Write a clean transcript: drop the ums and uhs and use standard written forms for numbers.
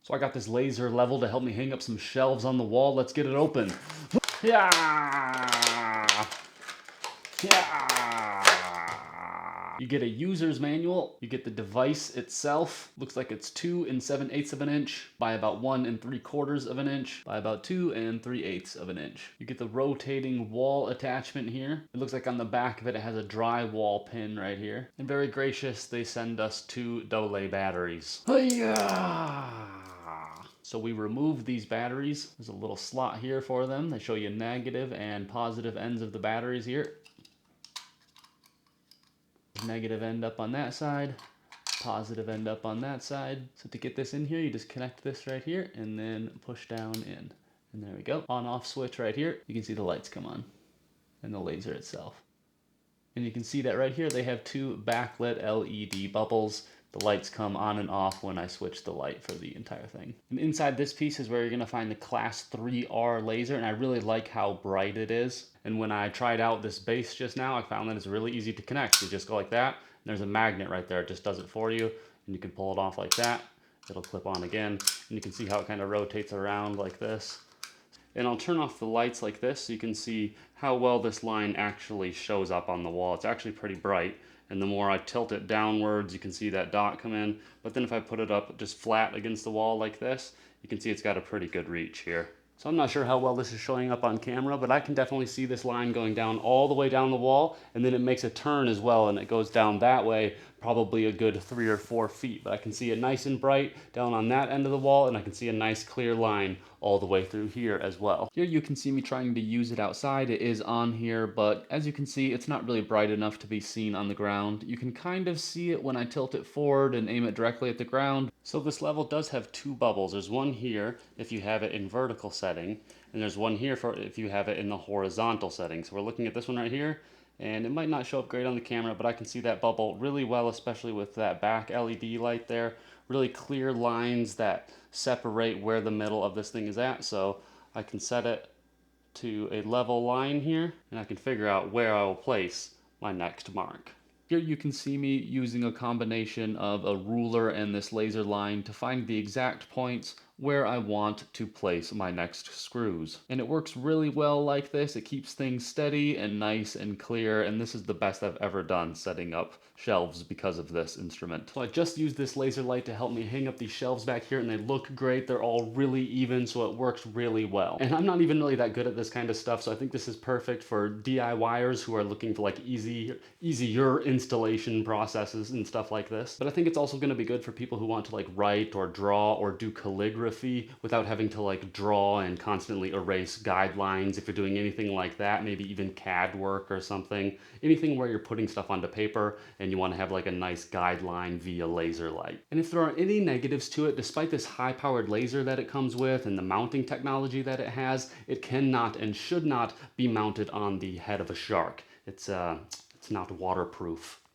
So I got this laser level to help me hang up some shelves on the wall. Let's get it open. Yeah! Yeah! You get a user's manual, you get the device itself. Looks like it's 2 7/8 of an inch by about 1 3/4 of an inch by about 2 3/8 of an inch. You get the rotating wall attachment here. It looks like on the back of it, it has a drywall pin right here. And very gracious, they send us 2 AA batteries. Hi-ya! So we remove these batteries. There's a little slot here for them. They show you negative and positive ends of the batteries here. Negative end up on that side, positive end up on that side. So to get this in here, you just connect this right here and then push down in. And there we go. On off switch right here. You can see the lights come on and the laser itself. And you can see that right here, they have 2 backlit LED bubbles. The lights come on and off when I switch the light for the entire thing. And inside this piece is where you're gonna find the Class 3R laser, and I really like how bright it is. And when I tried out this base just now, I found that it's really easy to connect. You just go like that, and there's a magnet right there. It just does it for you, and you can pull it off like that. It'll clip on again, and you can see how it kind of rotates around like this. And I'll turn off the lights like this so you can see how well this line actually shows up on the wall. It's actually pretty bright. And the more I tilt it downwards, you can see that dot come in. But then if I put it up just flat against the wall like this, you can see it's got a pretty good reach here. So I'm not sure how well this is showing up on camera, but I can definitely see this line going down all the way down the wall, and then it makes a turn as well, and it goes down that way, probably a good 3 or 4 feet. But I can see it nice and bright down on that end of the wall, and I can see a nice clear line all the way through here as well. Here you can see me trying to use it outside. It is on here, but as you can see, it's not really bright enough to be seen on the ground. You can kind of see it when I tilt it forward and aim it directly at the ground. So this level does have 2 bubbles. There's one here if you have it in vertical setting, and there's one here for if you have it in the horizontal setting. So we're looking at this one right here, and it might not show up great on the camera, but I can see that bubble really well, especially with that back LED light there. Really clear lines that separate where the middle of this thing is at. So I can set it to a level line here, and I can figure out where I will place my next mark. Here you can see me using a combination of a ruler and this laser line to find the exact points where I want to place my next screws. And it works really well like this. It keeps things steady and nice and clear, and this is the best I've ever done setting up shelves because of this instrument. So I just used this laser light to help me hang up these shelves back here, and they look great. They're all really even, so it works really well. And I'm not even really that good at this kind of stuff, so I think this is perfect for DIYers who are looking for like easier installation processes and stuff like this. But I think it's also going to be good for people who want to like write or draw or do calligraphy without having to like draw and constantly erase guidelines. If you're doing anything like that, maybe even CAD work or something, anything where you're putting stuff onto paper and you want to have like a nice guideline via laser light. And if there are any negatives to it, despite this high-powered laser that it comes with and the mounting technology that it has, it cannot and should not be mounted on the head of a shark. It's not waterproof.